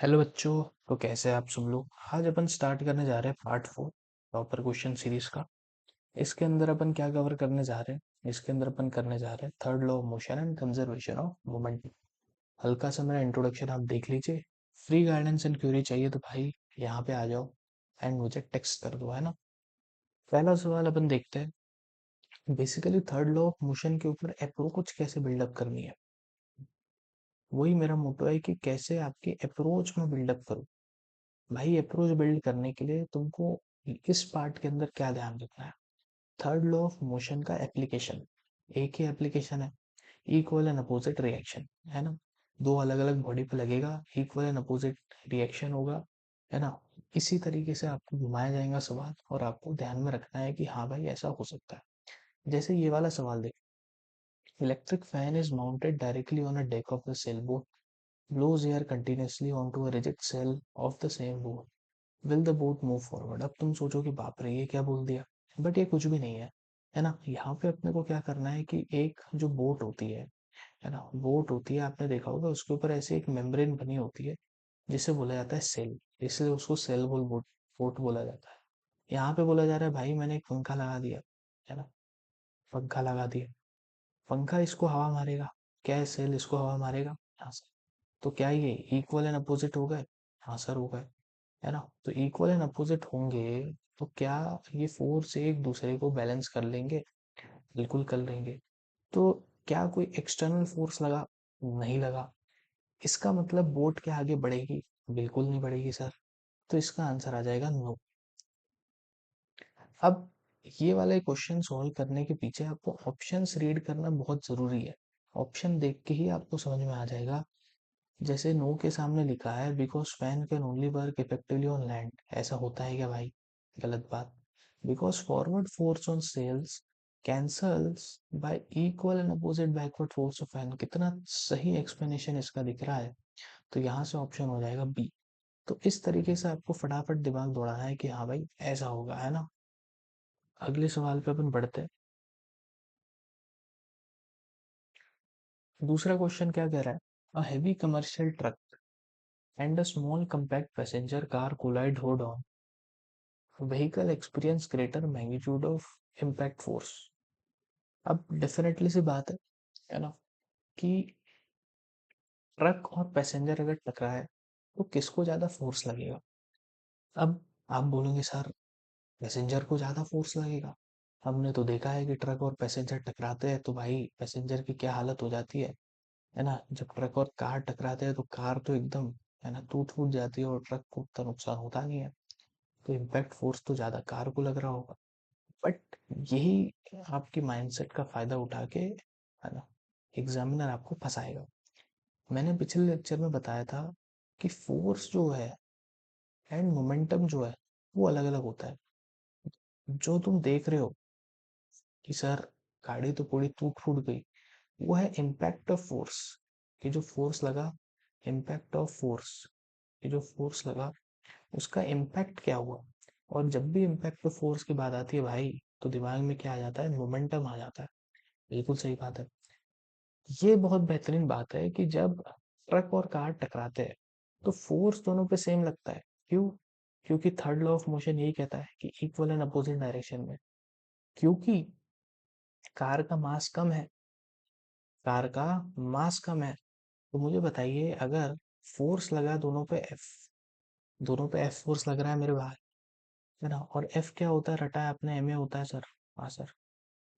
Hello बच्चों। तो कैसे हैं आप सब लोग। आज अपन स्टार्ट करने जा रहे हैं पार्ट 4 प्रॉपर क्वेश्चन सीरीज का। इसके अंदर अपन क्या कवर करने जा रहे हैं। इसके अंदर अपन करने जा रहे हैं third law of motion and conservation of momentum. हल्का सा मेरा इंट्रोडक्शन आप देख लीजिए। फ्री गाइडेंस एंड क्यूरी चाहिए तो भाई यहाँ पे आ जाओ एंड मुझे टेक्स्ट कर दो, है ना। पहला सवाल अपन देखते हैं। Basically third law of motion के ऊपर अप्रोच कैसे बिल्डअप करनी है। वही मेरा मोटो है कि कैसे आपकी अप्रोच में बिल्डअप करूँ। भाई अप्रोच बिल्ड करने के लिए तुमको इस पार्ट के अंदर क्या ध्यान रखना है। थर्ड लॉ ऑफ मोशन का एप्लीकेशन एक ही एप्लीकेशन है। इक्वल एंड अपोजिट रिएक्शन, है ना। दो अलग अलग बॉडी पे लगेगा, इक्वल एंड अपोजिट रिएक्शन होगा, है ना। इसी तरीके से आपको घुमाया जाएगा सवाल और आपको ध्यान में रखना है कि हाँ भाई ऐसा हो सकता है। जैसे ये वाला सवाल देख, electric fan is mounted directly on a deck of the sail boat, blows air continuously onto a rigid cell of the same boat. Will the boat move forward? अब तुम सोचो कि बाप रे ये क्या बोल दिया। बट ये कुछ भी नहीं है ना। यहाँ पे अपने को क्या करना है कि एक जो बोट होती है ना, बोट होती है, आपने देखा होगा उसके ऊपर ऐसे एक मेम्ब्रेन बनी होती है जिसे बोला जाता है सेल। इसलिए उसको सेल बोट बोट बोला जाता है। यहाँ पे बोला जा रहा है भाई मैंने एक पंखा लगा दिया, है ना। पंखा लगा दिया, पंखा इसको हवा मारेगा। क्या है, सेल इसको हवा मारेगा। हाँ सर। तो क्या ये इक्वल एंड अपोजिट हो गए। हाँ सर हो गए, है ना। तो इक्वल एंड अपोजिट होंगे तो क्या ये फोर्स एक दूसरे को बैलेंस कर लेंगे। बिल्कुल कर लेंगे। तो क्या कोई एक्सटर्नल फोर्स लगा, नहीं लगा। इसका मतलब बोट के आगे बढ़ेगी, बिल्कुल नहीं बढ़ेगी सर। तो इसका आंसर आ जाएगा नो। अब ये वाले क्वेश्चन सॉल्व करने के पीछे आपको ऑप्शंस रीड करना बहुत जरूरी है। ऑप्शन देख के ही आपको समझ में आ जाएगा। जैसे नो के सामने लिखा है because fan can only work effectively on land, ऐसा होता है क्या भाई। गलत बात। Because forward force on sails cancels by equal and opposite backward force of fan. कितना सही एक्सप्लेनेशन इसका दिख रहा है। तो यहाँ से ऑप्शन हो जाएगा बी। तो इस तरीके से आपको फटाफट दिमाग दौड़ाना है कि हाँ भाई ऐसा होगा, है ना। अगले सवाल पे अपन बढ़ते हैं। दूसरा क्वेश्चन क्या कह रहा है। A heavy commercial truck and a small compact passenger car collide head on vehicle experience greater magnitude of impact force. अब डेफिनेटली सी बात है ना, कि ट्रक और पैसेंजर अगर टकराए तो किसको ज्यादा फोर्स लगेगा। अब आप बोलेंगे सर पैसेंजर को ज्यादा फोर्स लगेगा। हमने तो देखा है कि ट्रक और पैसेंजर टकराते हैं तो भाई पैसेंजर की क्या हालत हो जाती है ना। जब ट्रक और कार टकराते हैं तो कार तो एकदम, है ना, टूट फूट जाती है और ट्रक को उतना नुकसान होता नहीं है। तो इम्पैक्ट फोर्स तो ज्यादा कार को लग रहा होगा। बट यही आपके माइंडसेट का फायदा उठा के, है ना, एग्जामिनर आपको फंसाएगा। मैंने पिछले लेक्चर में बताया था कि फोर्स जो है एंड मोमेंटम जो है वो अलग अलग होता है। जो तुम देख रहे हो कि सर गाड़ी तो पूरी टूट फूट गई, वो है इम्पैक्ट ऑफ फोर्स। कि जो फोर्स लगा, इम्पैक्ट ऑफ फोर्स, कि जो फोर्स लगा उसका इम्पैक्ट क्या हुआ। और जब भी इम्पैक्ट ऑफ फोर्स की बात आती है भाई तो दिमाग में क्या आ जाता है, मोमेंटम आ जाता है। बिल्कुल सही बात है। ये बहुत बेहतरीन बात है कि जब ट्रक और कार टकराते हैं तो फोर्स दोनों पे सेम लगता है। क्यों? क्योंकि थर्ड लॉ ऑफ मोशन यही कहता है कि इक्वल एंड अपोजिट डायरेक्शन में। क्योंकि कार का मास कम है, कार का मास कम है। तो मुझे बताइए अगर फोर्स लगा दोनों पे एफ, दोनों पे एफ फोर्स लग रहा है मेरे भाई, है ना। और एफ क्या होता है, रटा है अपने, एम ए होता है सर। हाँ सर।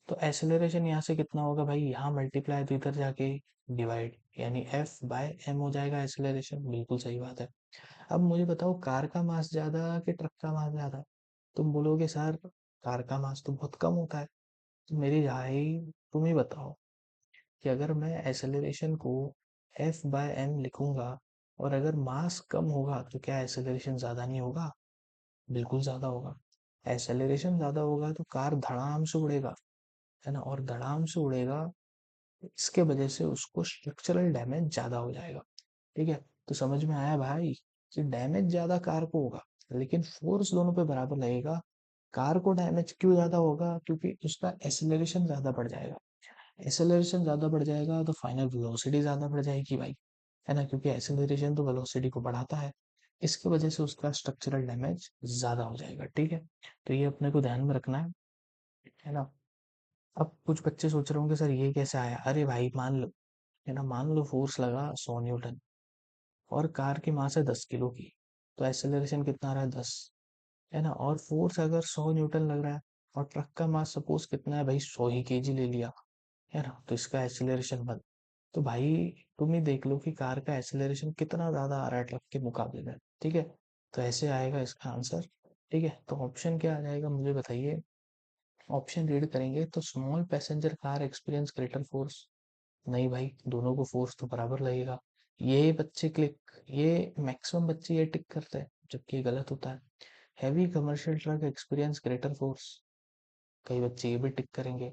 तो एक्सेलरेशन यहाँ से कितना होगा भाई, यहाँ मल्टीप्लाई तो इधर जाके डिवाइड, यानी एफ बाय एम हो जाएगा एक्सेलरेशन। बिल्कुल सही बात है। अब मुझे बताओ कार का मास ज्यादा कि ट्रक का मास ज्यादा। तुम बोलोगे सर कार का मास तो बहुत कम होता है। तो मेरी भाई तुम ही बताओ कि अगर मैं एक्सेलरेशन को एफ बाय एम लिखूंगा और अगर मास कम होगा तो क्या एक्सेलरेशन ज्यादा नहीं होगा। बिल्कुल ज्यादा होगा। एक्सेलरेशन ज्यादा होगा तो कार धड़ाम से उड़ेगा, है ना। और धड़ाम से उड़ेगा, इसके वजह से उसको स्ट्रक्चरल डैमेज ज्यादा हो जाएगा। ठीक है। तो समझ में आया भाई कि डैमेज ज्यादा कार को होगा लेकिन फोर्स दोनों पे बराबर लगेगा। कार को डैमेज क्यों ज्यादा होगा, क्योंकि उसका एक्सेलरेशन ज्यादा बढ़ जाएगा। एक्सेलरेशन ज्यादा बढ़ जाएगा तो फाइनल वेलोसिटी ज्यादा बढ़ जाएगी भाई। है ना, क्योंकि एक्सेलरेशन तो वेलोसिटी को बढ़ाता है, इसकी वजह से उसका स्ट्रक्चरल डैमेज ज़्यादा हो जाएगा। ठीक है, तो ये अपने को ध्यान में रखना है ना। अब कुछ बच्चे सोच रहे होंगे सर ये कैसे आया, अरे भाई मान लो, है ना, मान लो फोर्स लगा 100 न्यूटन और कार की मास है 10 किलो की, तो एक्सेलरेशन कितना आ रहा है 10, है ना। और फोर्स अगर 100 न्यूटन लग रहा है और ट्रक का मास सपोज कितना है भाई, 100 ही केजी ले लिया, है ना, तो इसका एक्सेलरेशन बन, तो भाई तुम ही देख लो कि कार का एक्सेलरेशन कितना ज्यादा आ रहा है ट्रक के मुकाबले में। ठीक है, तो ऐसे आएगा इसका आंसर। ठीक है, तो ऑप्शन क्या आ जाएगा मुझे बताइए। ऑप्शन रीड करेंगे तो small passenger car experience greater force, नहीं भाई, दोनों को फोर्स तो बराबर लगेगा। ये बच्चे ये मैक्सिमम बच्चे ये टिक करते हैं, जबकि ये गलत होता है। Heavy commercial truck experience greater force, कई बच्चे ये भी टिक करेंगे,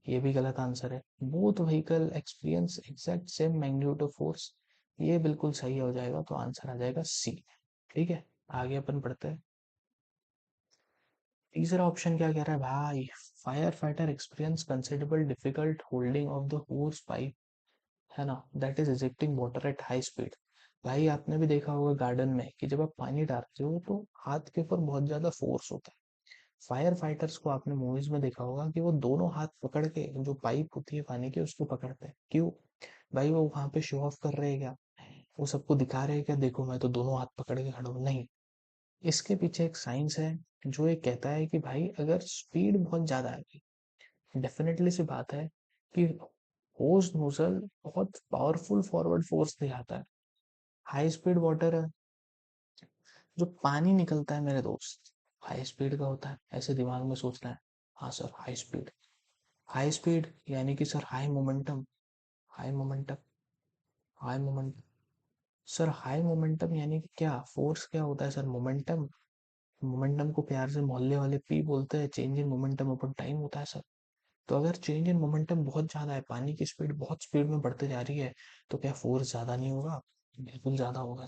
ये भी गलत आंसर है। Both vehicle experience exact same magnitude of force, ये बिल्कुल सही हो जाएगा, तो आंसर आ जाएगा सी। ठीक है, आगे अपन पढ़ते हैं। तीसरा ऑप्शन क्या कह रहा है भाई, fire fighter experience considerable difficult holding of the hose pipe, है ना, that is ejecting water at high speed. भाई आपने भी देखा होगा गार्डन में कि जब आप पानी डालते हो तो हाथ के ऊपर बहुत ज्यादा फोर्स होता है। फायर फाइटर्स को आपने मूवीज में देखा होगा कि वो दोनों हाथ पकड़ के जो पाइप होती है पानी की उसको पकड़ते हैं, क्यों भाई, वो वहां पे शो ऑफ कर रहे हैं क्या, वो सबको दिखा रहे हैं क्या, देखो मैं तो दोनों हाथ पकड़ के खड़ा हूँ, नहीं। इसके पीछे एक साइंस है जो ये कहता है कि भाई अगर स्पीड बहुत ज्यादा है, डेफिनेटली सी बात है कि होज नोजल बहुत पावरफुल फॉरवर्ड फोर्स दिखाता है। हाई स्पीड वाटर है, जो पानी निकलता है मेरे दोस्त, हाई स्पीड का होता है, ऐसे दिमाग में सोचना है। हाँ sir high speed, high speed यानी कि sir high momentum, high momentum, high momentum. Sir high momentum यानी कि क्या, फोर्स क्या होता है सर, मोमेंटम। मोमेंटम को प्यार से मोहल्ले वाले पी बोलते हैं, change in momentum upon time होता है सर। तो अगर चेंज इन मोमेंटम बहुत ज्यादा है, पानी की स्पीड बहुत स्पीड में बढ़ते जा रही है, तो क्या फोर्स ज्यादा नहीं होगा, बिल्कुल ज्यादा होगा।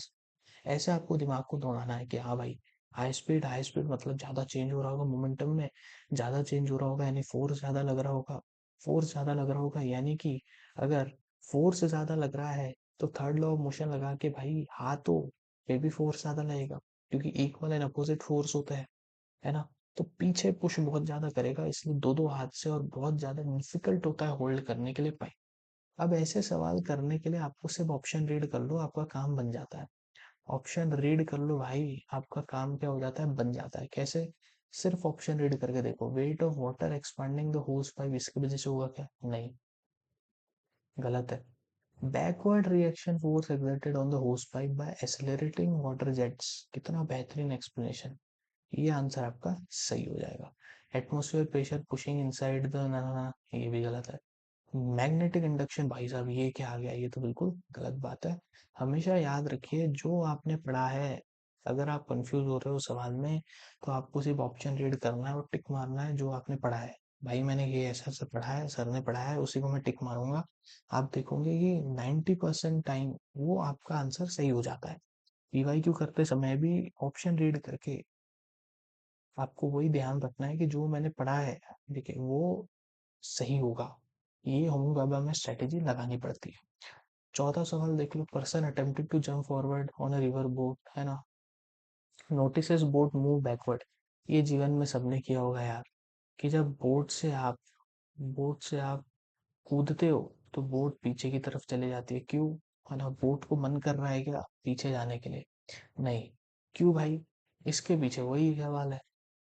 ऐसे आपको दिमाग को दौड़ाना है कि हाँ भाई, हाई स्पीड मतलब ज्यादा चेंज हो रहा होगा मोमेंटम में, ज्यादा चेंज हो रहा होगा यानी फोर्स ज्यादा लग रहा होगा, फोर्स ज्यादा लग रहा होगा यानी कि अगर फोर्स ज्यादा लग रहा है तो थर्ड लॉ ऑफ मोशन लगा के भाई हाथों पे भी फोर्स ज्यादा लगेगा, क्योंकि इक्वल एंड अपोजिट फोर्स होता है ना। तो पीछे पुश बहुत ज्यादा करेगा, इसलिए दो दो हाथ से, और बहुत ज्यादा डिफिकल्ट होता है होल्ड करने के लिए पाई। अब ऐसे सवाल करने के लिए आपको सिर्फ ऑप्शन रीड कर लो, आपका काम बन जाता है। ऑप्शन रीड कर लो भाई, आपका काम क्या हो जाता है, बन जाता है। कैसे, सिर्फ ऑप्शन रीड करके देखो, weight of water expanding the hose pipe, इसकी वजह से होगा क्या, नहीं, गलत है। Backward reaction force exerted on the hose pipe by accelerating water jets, कितना बेहतरीन एक्सप्लेनेशन, ये आंसर आपका सही हो जाएगा। Atmosphere pressure pushing inside the, ना, ये भी गलत है। मैग्नेटिक इंडक्शन, भाई साहब ये क्या आ गया, ये तो बिल्कुल गलत बात है। हमेशा याद रखिए जो आपने पढ़ा है, अगर आप कंफ्यूज हो रहे हो सवाल में, तो आपको सिर्फ ऑप्शन रीड करना है और टिक मारना है जो आपने पढ़ा है। भाई मैंने ये ऐसा ऐसा पढ़ा है, सर ने पढ़ा है, उसी को मैं टिक मारूंगा। आप देखोगे कि 90% टाइम वो आपका आंसर सही हो जाता है। पीवाईक्यू करते समय भी ऑप्शन रीड करके आपको वही ध्यान रखना है कि जो मैंने पढ़ा है, देखिए वो सही होगा। ये होमोगाबा में स्ट्रेटेजी लगानी पड़ती है। चौथा सवाल देख लो, person attempted to jump forward on a river boat, है ना, नोटिस बोट मूव बैकवर्ड, ये जीवन में सबने किया होगा यार, कि जब बोट से आप कूदते हो तो बोट पीछे की तरफ चले जाती है, क्यों, है ना, बोट को मन कर रहा है क्या पीछे जाने के लिए, नहीं, क्यों भाई, इसके पीछे वही सवाल है।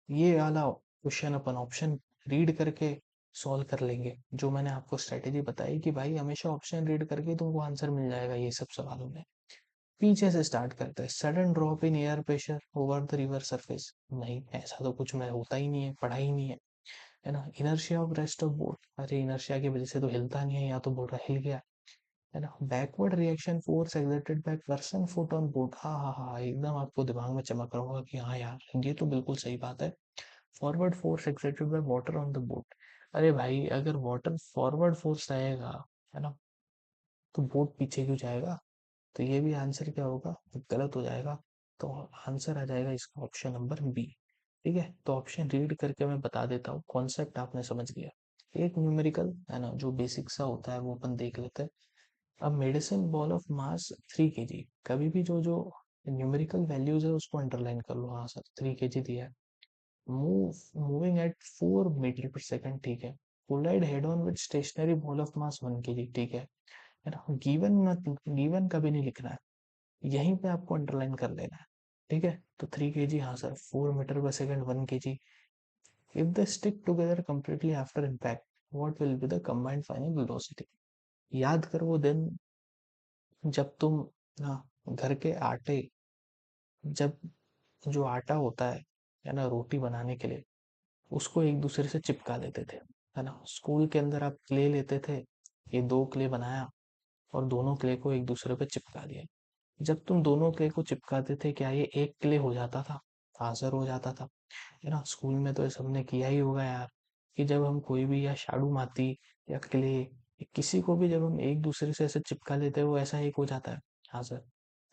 ये वाला क्वेश्चन अपन ऑप्शन रीड करके सॉल्व कर लेंगे, जो मैंने आपको स्ट्रेटेजी बताई कि भाई हमेशा ऑप्शन रीड करके तुमको आंसर मिल जाएगा ये सब सवालों में। पीछे से स्टार्ट करते हैं, sudden drop in air pressure over the river surface, नहीं ऐसा तो कुछ में होता ही नहीं है, पढ़ा ही नहीं है ना। Inertia of rest of boat, अरे इनर्शिया की वजह से तो हिलता नहीं है, या तो बोट हिल गया, है ना। Backward reaction force exerted by person foot on boat, हाँ हाँ हाँ, एकदम आपको दिमाग में चमक रहा होगा कि हाँ यार ये तो बिल्कुल सही बात है। Forward force exerted by water on the boat, अरे भाई अगर वाटर फॉरवर्ड फोर्स रहेगा, है ना, तो बोट पीछे क्यों जाएगा, तो ये भी आंसर क्या होगा, गलत हो जाएगा। तो आंसर आ जाएगा इसका ऑप्शन नंबर बी। ठीक है, तो ऑप्शन रीड करके मैं बता देता हूँ, कॉन्सेप्ट आपने समझ लिया। एक न्यूमेरिकल है ना, जो बेसिक सा होता है वो अपन देख लेते हैं। अब medicine ball of mass 3 kg, कभी भी जो जो न्यूमेरिकल वैल्यूज है उसको अंडरलाइन कर लो। हाँ सर 3 kg दिया है। Moving at 4 metre per second, ठीक है। Collide head on with stationary ball of mass 1 kg, ठीक है ना। गिवन मत, गिवन कभी नहीं लिखना है, यहीं पे आपको अंडरलाइन कर लेना है, ठीक है। तो 3 kg, हाँ sir 4 metre per second 1 kg। If the stick together completely after impact, what will be the combined final velocity? याद कर वो दिन जब तुम, हाँ, घर के आटे, जब जो आटा होता है ना, रोटी बनाने के लिए, उसको एक दूसरे से चिपका देते थे, है ना। स्कूल के अंदर आप क्ले लेते थे, ये 2 क्ले बनाया और दोनों क्ले को एक दूसरे पे चिपका दिया। जब तुम दोनों क्ले को चिपकाते थे, क्या ये एक क्ले हो जाता था? आंसर हो जाता था, है ना। स्कूल में तो ये सबने किया ही होगा यार, कि जब हम कोई भी, या शाडू माती या क्ले, किसी को भी जब हम एक दूसरे से ऐसे चिपका लेते हैं, वो ऐसा एक हो जाता है। हाँ सर।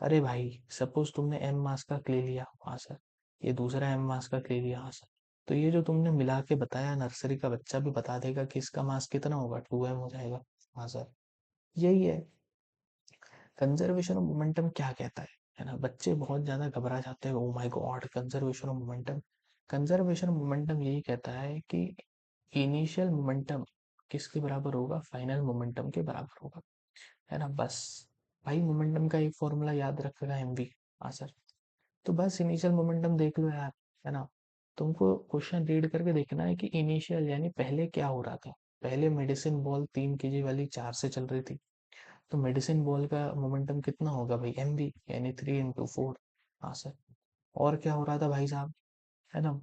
अरे भाई, सपोज तुमने एम मास का क्ले लिया, हाँ सर, ये दूसरा एम मास का क्ले लिया, हाँ सर, तो ये जो तुमने मिला के बताया, नर्सरी का बच्चा भी बता देगा कि इसका मास कितना होगा, 2m हो जाएगा। हाँ सर, यही है। कंजर्वेशन ऑफ मोमेंटम क्या कहता है ना। बच्चे बहुत ज्यादा घबरा जाते हैं, oh my God conservation of momentum. Conservation of momentum यही कहता है कि इनिशियल मोमेंटम किसके बराबर होगा, फाइनल मोमेंटम के बराबर होगा, है ना। बस भाई, मोमेंटम का एक फॉर्मूला याद रखेगा एमवी। हाँ सर। तो बस इनिशियल मोमेंटम देख लो यार, है ना। तुमको क्वेश्चन रीड करके देखना है कि इनिशियल यानी पहले क्या हो रहा था। पहले मेडिसिन बॉल 3 kg वाली 4 से चल रही थी, तो मेडिसिन बॉल का मोमेंटम कितना होगा भाई, mv, यानी 3 into 4। हाँ सर। और क्या हो रहा था भाई साहब, है ना।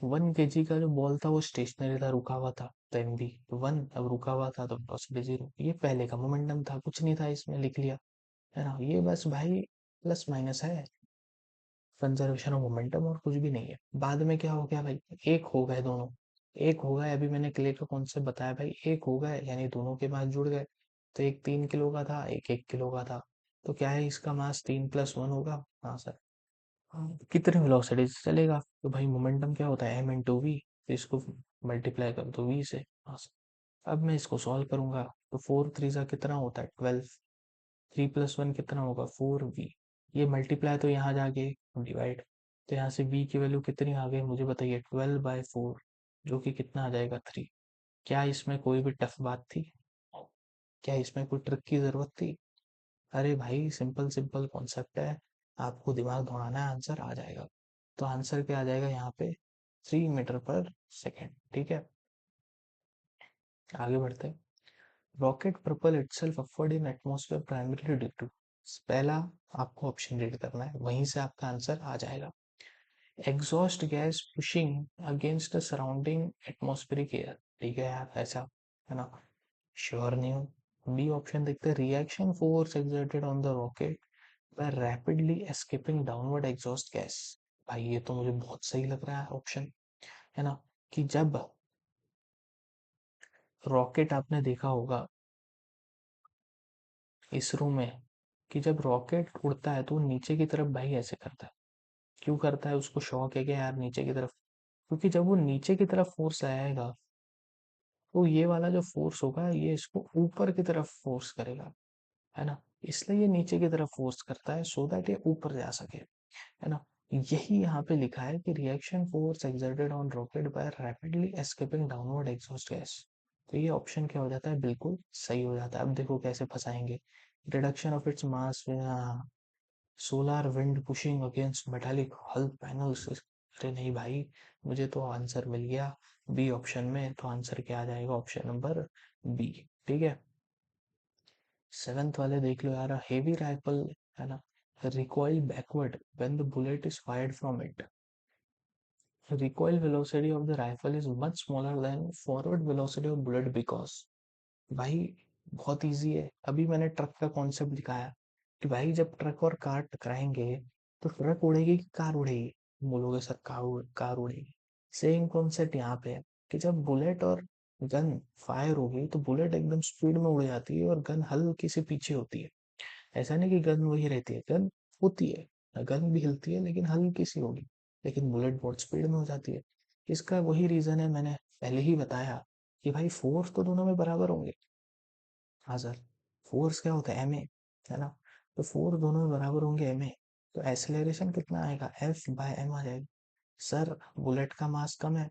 1 kg का जो बॉल था वो स्टेशनरी था, रुका हुआ था, तो mv 1। अब रुका हुआ था तो वेलोसिटी 0। ये पहले का मोमेंटम था, कुछ नहीं था इसमें, लिख लिया, है ना। ये बस भाई प्लस माइनस है, कंजर्वेशन ऑफ मोमेंटम, और कुछ भी नहीं है। बाद में क्या हो गया भाई, एक हो गए दोनों, एक हो गए। अभी मैंने क्ले का कॉन्सेप्ट बताया भाई, एक हो गए यानी दोनों के मास जुड़ गए। तो एक 3 किलो का था, एक 1 किलो का था, तो क्या है, इसका मास 3 + 1 होगा। हाँ सर। हाँ, कितने वेलोसिटी से चलेगा, तो भाई मोमेंटम क्या होता है, m × v, तो इसको मल्टीप्लाई कर दो v से। हाँ सर। अब मैं इसको सॉल्व करूंगा, तो 4 3 कितना होता है, 12। 3 + 1 कितना होगा, 4v। ये मल्टीप्लाई तो यहाँ जाके डिवाइड, तो यहाँ से v की वैल्यू कितनी आ गई मुझे बताइए, 12/4, जो कि कितना आ जाएगा, 3। क्या इसमें कोई भी टफ बात थी, क्या इसमें कोई ट्रिक की जरूरत थी? अरे भाई, सिंपल सिंपल कॉन्सेप्ट है, आपको दिमाग दौड़ाना है, आंसर आ जाएगा। तो आंसर क्या आ जाएगा यहाँ पे, 3 मीटर पर सेकेंड, ठीक है। आगे बढ़ते हैं। Rocket propel itself upward in atmosphere primarily due to, पहला आपको ऑप्शन रीड करना है, वहीं से आपका आंसर आ जाएगा। Exhaust gas pushing against the surrounding atmospheric air, ठीक है यार, ऐसा, है ना। श्योर नहीं हूँ। बी ऑप्शन देखते हैं, reaction force exerted on the rocket by rapidly escaping downward exhaust gas. भाई ये तो मुझे बहुत सही लग रहा है ऑप्शन, है ना। कि जब रॉकेट, आपने देखा होगा इसरो में, कि जब रॉकेट उड़ता है तो वो नीचे की तरफ भाई ऐसे करता है। क्यों करता है, उसको शौक है क्या यार नीचे की तरफ? क्योंकि जब वो नीचे की तरफ फोर्स आएगा, तो ये वाला जो फोर्स होगा ये इसको ऊपर की तरफ फोर्स करेगा, है ना। इसलिए ये नीचे की तरफ फोर्स करता है, सो दैट ये ऊपर जा सके, है ना। यही यहाँ पे लिखा है कि reaction force exerted on rocket by rapidly escaping downward exhaust gas. तो ये ऑप्शन क्या हो जाता है, बिल्कुल सही हो जाता है। अब देखो कैसे फंसाएंगे। Reduction of its mass, solar wind pushing against metallic hull panels. अरे नहीं भाई, मुझे तो आंसर मिल गया बी ऑप्शन में, तो आंसर क्या आ जाएगा, ऑप्शन नंबर बी, ठीक है। सेवेंथ वाले देख लो यार, हेवी राइफल, है ना, recoil backward when the bullet is fired from it. Recoil velocity of the rifle is much smaller than forward velocity of bullet because, भाई बहुत इजी है। अभी मैंने ट्रक का कॉन्सेप्ट दिखाया कि भाई जब ट्रक और कार टकराएंगे, तो ट्रक उड़ेगी कि कार उड़ेगी, बोलोगे सर कार उड़ेगी। सेम कॉन्सेप्ट यहाँ पे है, कि जब बुलेट और गन फायर होगी, तो बुलेट एकदम स्पीड में उड़ जाती है और गन हल्की से पीछे होती है। ऐसा नहीं कि गन वही रहती है, गन होती है, गन भी हिलती है लेकिन हल्की सी होगी, लेकिन बुलेट बहुत स्पीड में हो जाती है। इसका वही रीजन है, मैंने पहले ही बताया कि भाई फोर्स तो दोनों में बराबर होंगे, हाँ सर, फोर्स क्या होता है, एम ए, है ना। तो फोर्स दोनों बराबर होंगे एम ए, तो एसेलरेशन कितना आएगा, एफ बाय एम आ जाएगा। सर बुलेट का मास कम है,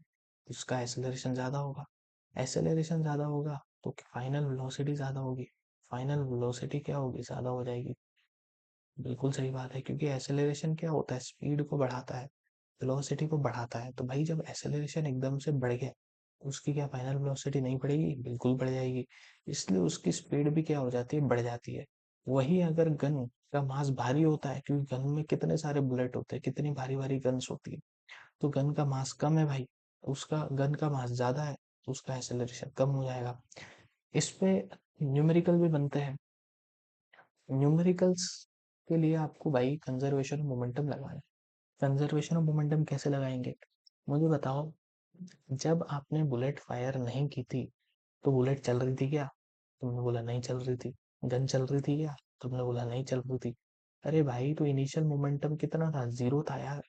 उसका एसेलरेशन ज्यादा होगा, एसेलरेशन ज्यादा होगा तो फाइनल वेलोसिटी ज्यादा होगी, फाइनल वेलोसिटी क्या होगी, ज्यादा हो जाएगी। बिल्कुल सही बात है, क्योंकि एसेलरेशन क्या होता है, स्पीड को बढ़ाता है, वेलोसिटी को बढ़ाता है। तो भाई जब एसेलरेशन एकदम से बढ़ गया, उसकी क्या फाइनल वेलोसिटी नहीं बढ़ेगी, बिल्कुल बढ़ जाएगी। इसलिए उसकी स्पीड भी क्या हो जाती है, बढ़ जाती है। वही अगर गन का मास भारी होता है, क्योंकि गन में कितने सारे बुलेट होते हैं, कितनी भारी भारी गन्स होती है, तो गन का मास कम है भाई, उसका गन का मास ज्यादा है, तो उसका एसेलरेशन कम हो जाएगा। इस पे न्यूमेरिकल भी बनते हैं। न्यूमेरिकल्स के लिए आपको भाई कंजर्वेशन ऑफ मोमेंटम लगाना है। कंजर्वेशन ऑफ मोमेंटम कैसे लगाएंगे, मुझे बताओ। जब आपने बुलेट फायर नहीं की थी, तो बुलेट चल रही थी क्या, तुमने बोला नहीं चल रही थी। गन चल रही थी क्या, तुमने बोला नहीं चल रही थी। अरे भाई तो इनिशियल मोमेंटम कितना था, जीरो था यार,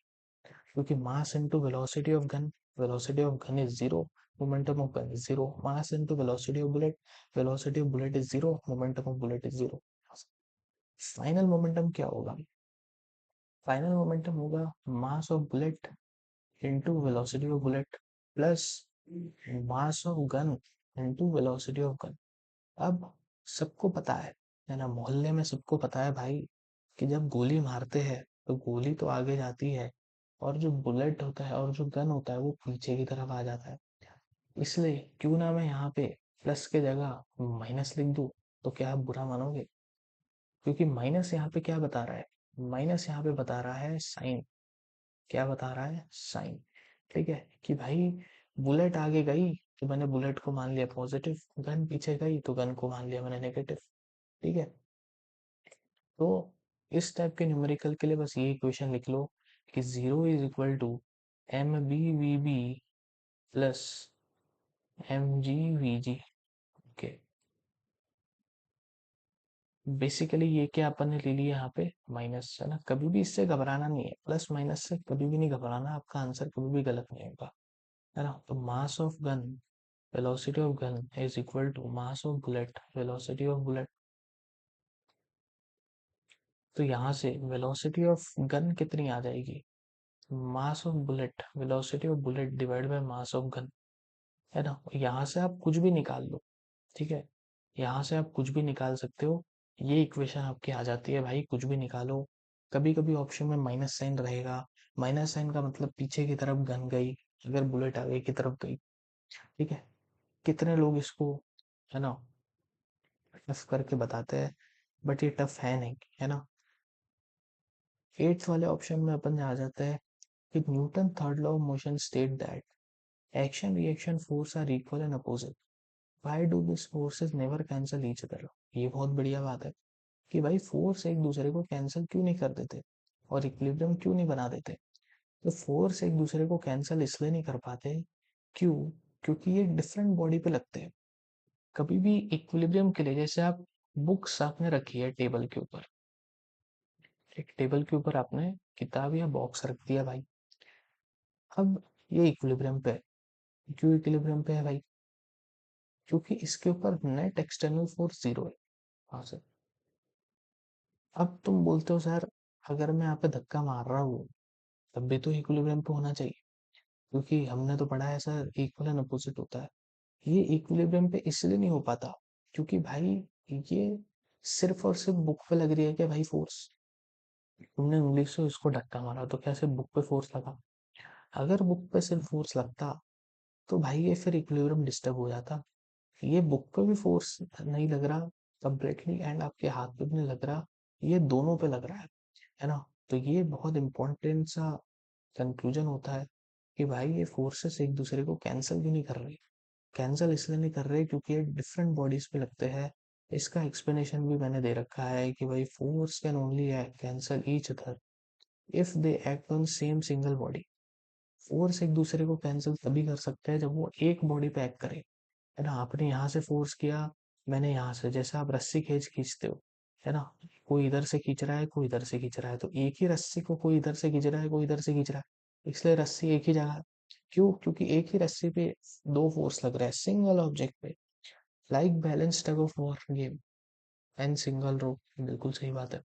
क्योंकि mass into velocity of gun, velocity of gun is zero, momentum of gun is zero, mass into velocity of bullet, velocity of bullet is zero, momentum of bullet is zero. Final momentum क्या होगा, final momentum होगा मास of bullet into velocity of bullet plus mass of gun into velocity of gun. अब सबको पता है ना, मोहल्ले में सबको पता है भाई, कि जब गोली मारते हैं तो गोली तो आगे जाती है, और जो बुलेट होता है और जो गन होता है वो पीछे की तरफ आ जाता है। इसलिए क्यों ना मैं यहाँ पे प्लस के जगह माइनस लिख दूं, तो क्या आप बुरा मानोगे, क्योंकि माइनस यहाँ पे क्या बता रहा है, माइनस यहाँ पे बता रहा है साइन, क्या बता रहा है, साइन। ठीक है, कि भाई बुलेट आगे गई तो मैंने बुलेट को मान लिया पॉजिटिव, गन पीछे गई तो गन को मान लिया मैंने नेगेटिव। ठीक है, तो इस टाइप के न्यूमेरिकल के लिए बस ये इक्वेशन लिख लो कि zero is equal to m b v b plus m g v g. Okay, basically ये क्या अपन ने ले लिया यहाँ पे, माइनस, है ना। कभी भी इससे घबराना नहीं है, प्लस माइनस से कभी भी नहीं घबराना, आपका आंसर कभी भी गलत नहीं होगा, है ना। तो mass of gun, velocity of gun is equal to mass of bullet, velocity of bullet. तो यहाँ से वेलोसिटी ऑफ गन कितनी आ जाएगी, mass of bullet, velocity of bullet divide by mass of gun, है ना। यहाँ से आप कुछ भी निकाल लो, ठीक है, यहाँ से आप कुछ भी निकाल सकते हो। ये इक्वेशन आपकी आ जाती है भाई, कुछ भी निकालो। कभी कभी ऑप्शन में माइनस साइन रहेगा, माइनस साइन का मतलब पीछे की तरफ गन गई, अगर बुलेट आगे की तरफ गई। ठीक है, कितने लोग इसको, है ना, टफ करके बताते हैं, बट ये टफ है नहीं, है ना। एट्थ वाले ऑप्शन में अपन आ जाते हैं कि Newton third law of motion state that action reaction force are equal and opposite, why do this forces never cancel each other. ये बहुत बढ़िया बात है कि भाई फोर्स एक दूसरे को कैंसिल क्यों नहीं कर देते, और इक्विलिब्रियम क्यों नहीं बना देते। तो फोर्स एक दूसरे को कैंसिल इसलिए नहीं कर पाते, क्यों, क्योंकि ये डिफरेंट बॉडी पे लगते हैं। कभी भी इक्विलिब्रियम के लिए, जैसे आप बुक्स आपने रखी है टेबल के ऊपर, एक टेबल के ऊपर आपने किताब या बॉक्स रख दिया भाई, अब ये इक्विलिब्रियम पे है। क्यों इक्विलिब्रियम पे है भाई, क्योंकि इसके ऊपर नेट एक्सटर्नल फोर्स जीरो है। हाँ सर, अब तुम बोलते हो सर अगर मैं यहाँ पे धक्का मार रहा हूँ तब भी तो इक्विलिब्रियम पे होना चाहिए, क्योंकि हमने तो पढ़ा है सर इक्वल एंड अपोजिट होता है। ये इक्विलिब्रियम पे इसलिए नहीं हो पाता, क्योंकि भाई ये सिर्फ और सिर्फ बुक पे लग रही है क्या भाई फोर्स, तुमने उंगली से उसको धक्का मारा तो क्या सिर्फ बुक पे फोर्स लगा, अगर बुक पे सिर्फ फोर्स लगता तो भाई ये फिर इक्विलिब्रियम डिस्टर्ब हो जाता। ये बुक पे भी फोर्स नहीं लग रहा कंप्लीटली, एंड आपके हाथ पे भी नहीं लग रहा, ये दोनों पे लग रहा है ना। तो ये बहुत इंपॉर्टेंट सा कंक्लूजन होता है कि भाई ये फोर्सेस एक दूसरे को कैंसिल क्यों नहीं कर रही, कैंसिल इसलिए नहीं कर रहे क्योंकि ये डिफरेंट बॉडीज पे लगते हैं। इसका एक्सप्लेनेशन भी मैंने दे रखा है कि भाई force can only cancel each other if they act on same single body. Force एक दूसरे को कैंसिल तभी कर सकते हैं जब वो एक बॉडी पे एक्ट करे, है ना। आपने यहाँ से फोर्स किया, मैंने यहाँ से, जैसे आप रस्सी खींचते हो, है ना, कोई इधर से खींच रहा है कोई इधर से खींच रहा है, तो एक ही रस्सी को कोई इधर से खींच रहा है कोई इधर से खींच रहा है, इसलिए रस्सी एक ही जगह है। क्यों, क्योंकि एक ही रस्सी पे दो फोर्स लग रहा है सिंगल ऑब्जेक्ट पे। Like balance tug of war game and single row, बिल्कुल सही बात है।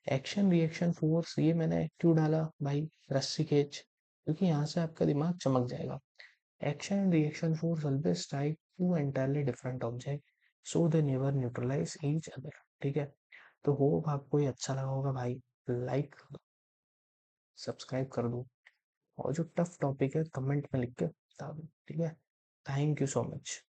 एक्शन रिएक्शन फोर्स, ये मैंने क्यों डाला भाई, रस्सी खींच, क्योंकि यहाँ से आपका दिमाग चमक जाएगा। Action and reaction force always strike to entirely different object, so they never neutralize each other. ठीक है, तो होप आपको ये अच्छा लगा होगा भाई। लाइक सब्सक्राइब कर दो, और जो टफ टॉपिक है कमेंट में लिख के बता दो। ठीक है, थैंक यू सो मच।